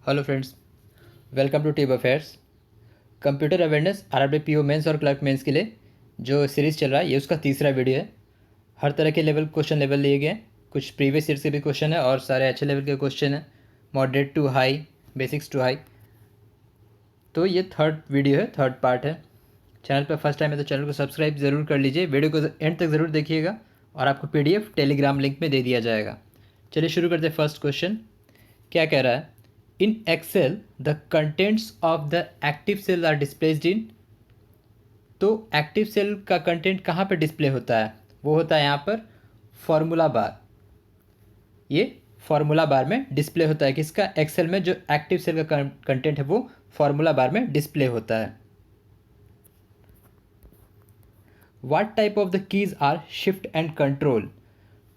Hello friends, welcome to टीब affairs. Computer awareness RRB PO mains और clerk mains के लिए जो सीरीज़ चल रहा है ये उसका तीसरा वीडियो है। हर तरह के लेवल क्वेश्चन लेवल लिए गए हैं। कुछ प्रीवियस ईयर से भी क्वेश्चन है और सारे अच्छे लेवल के क्वेश्चन हैं, moderate to high, basics to high. तो ये थर्ड वीडियो है, थर्ड पार्ट है। चैनल पर फर्स्ट टाइम है तो चैनल को सब्सक्राइब ज़रूर कर लीजिए, वीडियो को एंड तक ज़रूर देखिएगा और आपको पीडीएफ टेलीग्राम लिंक में दे दिया जाएगा। चलिए शुरू करते हैं। फर्स्ट क्वेश्चन क्या कह रहा है? In Excel the contents of the active cell are displaced in. तो एक्टिव सेल का कंटेंट कहाँ पर डिस्प्ले होता है? वो होता है यहाँ पर फॉर्मूला बार। ये फॉर्मूला बार में डिस्प्ले होता है। किसका? एक्सेल में जो एक्टिव सेल का कंटेंट है वो फॉर्मूला बार में डिस्प्ले होता है। What type of the keys are shift and control?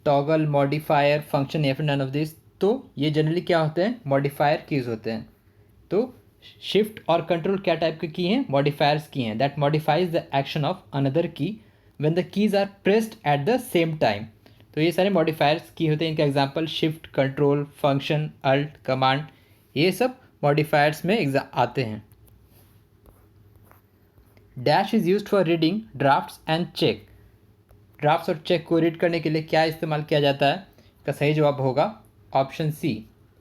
Toggle, modifier, function या फिर नन ऑफ दिस? तो ये जनरली क्या होते हैं? मॉडिफायर कीज होते हैं। तो शिफ्ट और कंट्रोल क्या टाइप के की हैं? मॉडिफायर्स की हैं। That modifies the action of another key when the keys are pressed at the same time. तो ये सारे मॉडिफायर्स की होते हैं। इनका example shift, control, function, alt, command, ये सब मॉडिफायर्स में आते हैं। Dash is used for reading drafts and check. Drafts और चेक को रीड करने के लिए क्या इस्तेमाल किया जाता है? इसका सही जवाब होगा option C,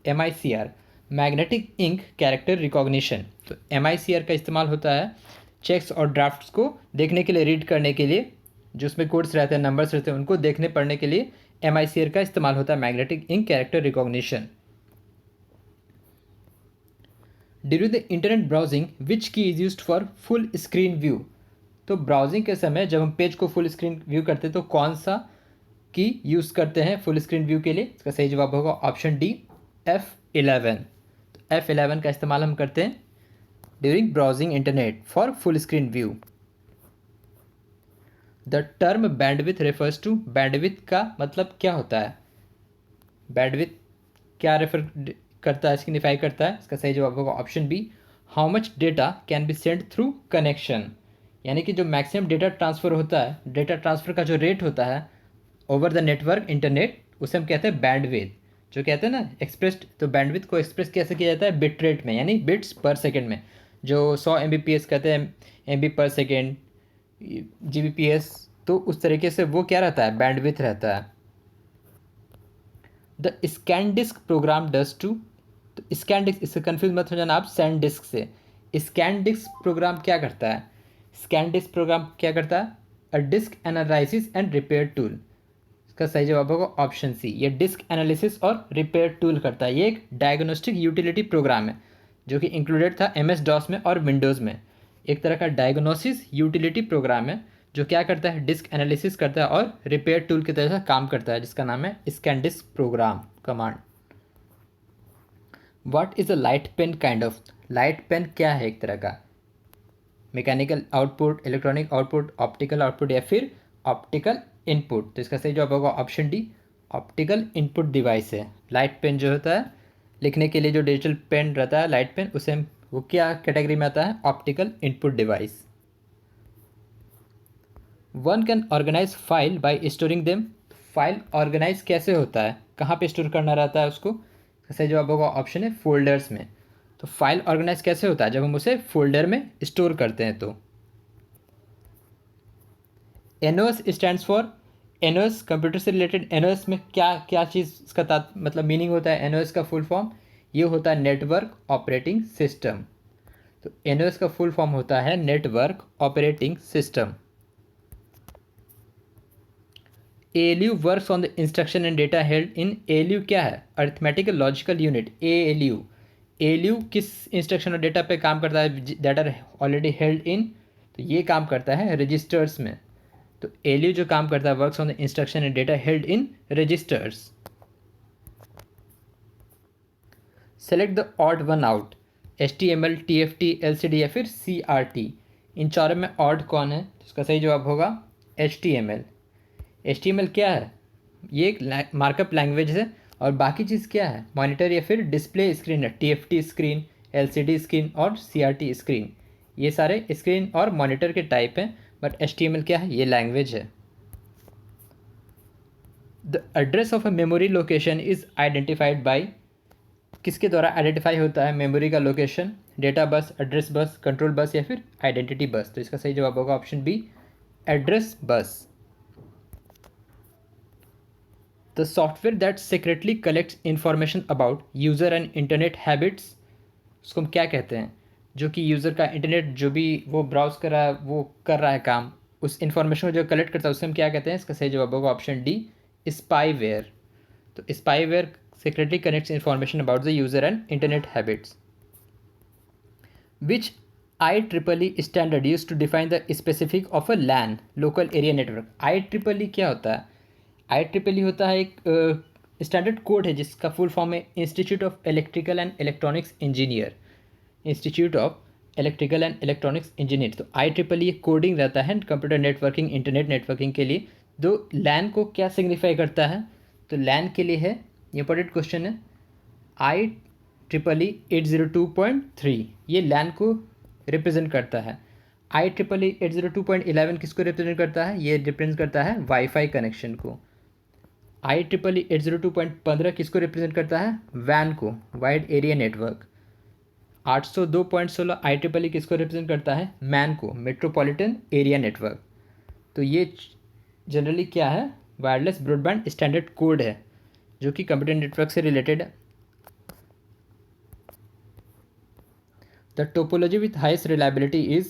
MICR, magnetic ink character recognition. तो MICR का इस्तेमाल होता है चेक्स और ड्राफ्ट्स को देखने के लिए, रीड करने के लिए। जो उसमें कोड्स रहते हैं, नंबर्स रहते हैं, उनको देखने पढ़ने के लिए MICR का इस्तेमाल होता है, magnetic ink character recognition. During the internet browsing which key is used for full screen view? तो ब्राउजिंग के समय जब हम पेज को फुल स्क्रीन व्यू करते हैं तो कौन सा की यूज़ करते हैं फुल स्क्रीन व्यू के लिए? इसका सही जवाब होगा ऑप्शन डी, F11। तो F11 का इस्तेमाल हम करते हैं during browsing internet for full screen view. The term bandwidth refers to. Bandwidth का मतलब क्या होता है? बैंडविथ क्या रेफर करता है, सिग्निफाई करता है? इसका सही जवाब होगा option B, how much data can be send through connection. यानी कि जो मैक्सिमम डेटा ट्रांसफ़र होता है, डेटा ट्रांसफ़र का जो रेट होता है ओवर द नेटवर्क इंटरनेट, उसे हम कहते हैं बैंडविथ। जो कहते हैं ना एक्सप्रेस्ड, तो बैंडविथ को एक्सप्रेस कैसे किया जाता है? बिट रेट में, यानी बिट्स पर सेकेंड में। जो 100 Mbps कहते हैं, MB पर सेकेंड, Gbps, तो उस तरीके से वो क्या रहता है? बैंडविथ रहता है। The scan disk program does to. तो स्कैन डिस्क, इससे कन्फ्यूज मत हो जाना आप सैन डिस्क से। स्कैन डिस्क प्रोग्राम क्या करता है? स्कैन डिस्क प्रोग्राम क्या करता है? A disk analysis and repair tool. इसका सही जवाब होगा ऑप्शन सी, ये डिस्क एनालिसिस और रिपेयर टूल करता है। ये एक डायग्नोस्टिक यूटिलिटी प्रोग्राम है जो कि इंक्लूडेड था MS-DOS में और विंडोज़ में। एक तरह का डायग्नोसिस यूटिलिटी प्रोग्राम है जो क्या करता है? डिस्क एनालिसिस करता है और रिपेयर टूल की तरह से काम करता है, जिसका नाम है scan disk program command. What is a light pen kind of? Light pen क्या है? एक तरह का mechanical output, electronic output, optical output या फिर ऑप्टिकल इनपुट? तो इसका सही जवाब होगा option D, optical input device है। लाइट पेन जो होता है, लिखने के लिए जो डिजिटल पेन रहता है, लाइट पेन, उसे वो क्या कैटेगरी में आता है? Optical input device. One can organise file by storing them. File organise कैसे होता है? कहाँ पे स्टोर करना रहता है उसको? सही जवाब होगा ऑप्शन है फोल्डर्स में। तो फाइल ऑर्गेनाइज कैसे होता है? जब हम उसे फोल्डर में स्टोर करते हैं। तो NOS stands for, NOS computer से रिलेटेड, NOS में क्या क्या चीज़ इसका मतलब मीनिंग होता है? NOS का फुल फॉर्म ये होता है नेटवर्क ऑपरेटिंग सिस्टम। तो NOS का फुल फॉर्म होता है network operating system. ALU works on the instruction and data held in. ALU क्या है? Arithmetical logical unit, ALU। ALU किस इंस्ट्रक्शन और डेटा पे काम करता है? That are already held in. तो ये काम करता है रजिस्टर्स में। तो ALU जो काम करता है, works on the instruction and data held in registers. Select the odd one out. HTML, TFT, LCD या फिर CRT? इन चारों में ऑड कौन है? तो इसका सही जवाब होगा HTML। HTML क्या है? ये एक मार्कअप लैंग्वेज है। और बाकी चीज़ क्या है? मॉनिटर या फिर डिस्प्ले स्क्रीन है। TFT स्क्रीन, LCD स्क्रीन और CRT स्क्रीन, ये सारे स्क्रीन और मॉनिटर के टाइप हैं। बट HTML क्या है? ये लैंग्वेज है। The address of a memory location is identified by. किसके द्वारा आइडेंटिफाई होता है मेमोरी का location? Data bus, address bus, control bus या फिर आइडेंटिटी बस? तो इसका सही जवाब होगा option B, address bus. The software that secretly collects information about user and internet habits, उसको हम क्या कहते हैं? जो कि यूज़र का इंटरनेट जो भी वो ब्राउज कर रहा है, वो कर रहा है काम, उस इंफॉर्मेशन को जो कलेक्ट करता है उससे हम क्या कहते हैं? इसका सही जवाब होगा ऑप्शन डी, स्पाईवेयर। तो spyware secretly connects information about the user and internet habits. Which IEEE standard used to define the specific of a LAN, local area network? IEEE क्या होता है? IEEE होता है एक स्टैंडर्ड कोड है जिसका full form है institute of electrical and electronics engineer. Institute of electrical and electronics engineer. तो IEEE एक कोडिंग रहता है कंप्यूटर नेटवर्किंग, इंटरनेट नेटवर्किंग के लिए। तो लैन को क्या सिग्निफाई करता है? तो लैन के लिए है, इंपॉर्टेंट क्वेश्चन है, IEEE 802.3 ये लैन को रिप्रेजेंट करता है। IEEE 802.11 किसको रिप्रेजेंट करता है? ये रिप्रेजेंट करता है वाईफाई कनेक्शन को। IEEE 802.15 किसको रिप्रेजेंट करता है? वैन को, वाइड एरिया नेटवर्क। 802.16 IEEE किसको रिप्रेजेंट करता है? मैन को, मेट्रोपॉलिटन एरिया नेटवर्क। तो ये जनरली क्या है? वायरलेस ब्रॉडबैंड स्टैंडर्ड कोड है जो कि कंप्यूटर नेटवर्क से रिलेटेड है। The topology with heist reliability is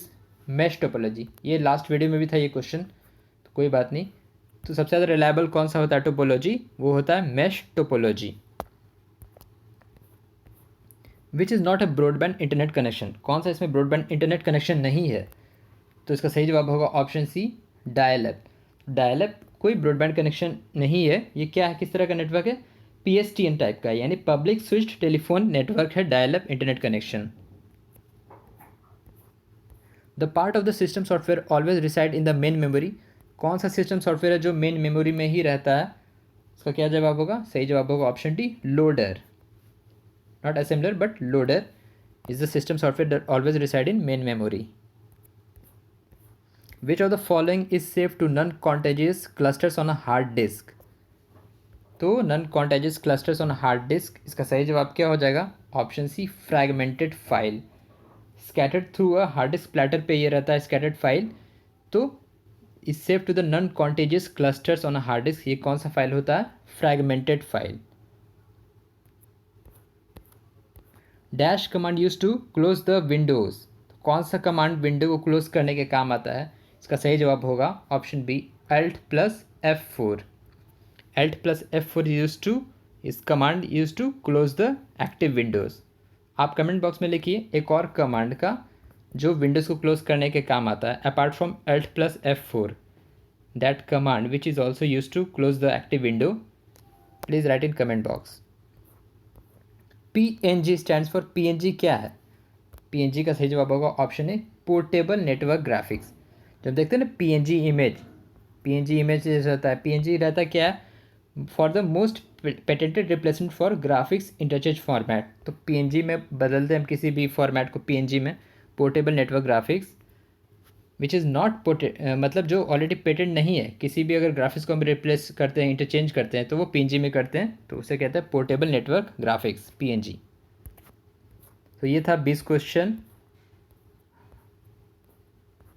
mesh topology. ये लास्ट वीडियो में भी था ये क्वेश्चन, तो कोई बात नहीं। तो सबसे ज़्यादा रिलायबल कौन सा होता है टोपोलॉजी? वो होता है mesh topology. Which is not a broadband internet connection, कौन सा इसमें ब्रॉडबैंड इंटरनेट कनेक्शन नहीं है? तो इसका सही जवाब होगा ऑप्शन सी, डायल-अप। डायल-अप कोई ब्रॉडबैंड कनेक्शन नहीं है। ये क्या है, किस तरह का नेटवर्क है? PSTN टाइप का, यानी पब्लिक स्विच्ड टेलीफोन नेटवर्क है dial up internet connection. The part of the system software always reside in the main memory, कौन सा सिस्टम सॉफ्टवेयर है जो मेन मेमोरी में ही रहता है? इसका क्या जवाब होगा? सही जवाब होगा option D, loader. Not assembler but loader is the system software that always reside in main memory. Which of the following is safe to non-contagious clusters on a hard disk? तो non-contagious clusters on a hard disk, इसका सही जवाब क्या हो जाएगा? Option C, fragmented file. Scattered through a hard disk platter पे ये रहता है स्कैटर्ड फाइल, तो is safe to the non contiguous clusters on a hard disk. ये कौन सा फाइल होता है? Fragmented file. Dash command use to close the windows, कौन सा कमांड विंडो को क्लोज करने के काम आता है? इसका सही जवाब होगा option B, Alt+F4। Alt+F4 use to, इस command use to close the active windows. आप कमेंट बॉक्स में लिखिए एक और कमांड का जो विंडोज़ को क्लोज करने के काम आता है apart from Alt+F4, that command which is also use to close the active window. Please write in comment box. PNG stands for, PNG क्या है? PNG का सही जवाब होगा option A, portable network graphics. जब देखते हैं ना PNG इमेज, PNG इमेज रहता है, PNG रहता क्या है? For the most patented replacement for graphics interchange format. तो PNG में बदलते हैं हम किसी भी फॉर्मेट को PNG में, portable network graphics which is not मतलब जो ऑलरेडी पेटेंट नहीं है, किसी भी अगर ग्राफिक्स को हम रिप्लेस करते हैं, इंटरचेंज करते हैं, तो वो PNG में करते हैं, तो उसे कहते हैं पोर्टेबल नेटवर्क ग्राफिक्स, PNG। तो ये था 20 क्वेश्चन,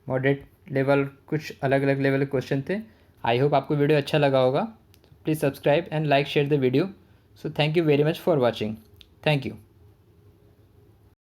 मॉडरेट लेवल, कुछ अलग अलग लेवल के क्वेश्चन थे। आई होप आपको वीडियो अच्छा लगा होगा। Please subscribe and like share the video. So thank you very much for watching. Thank you.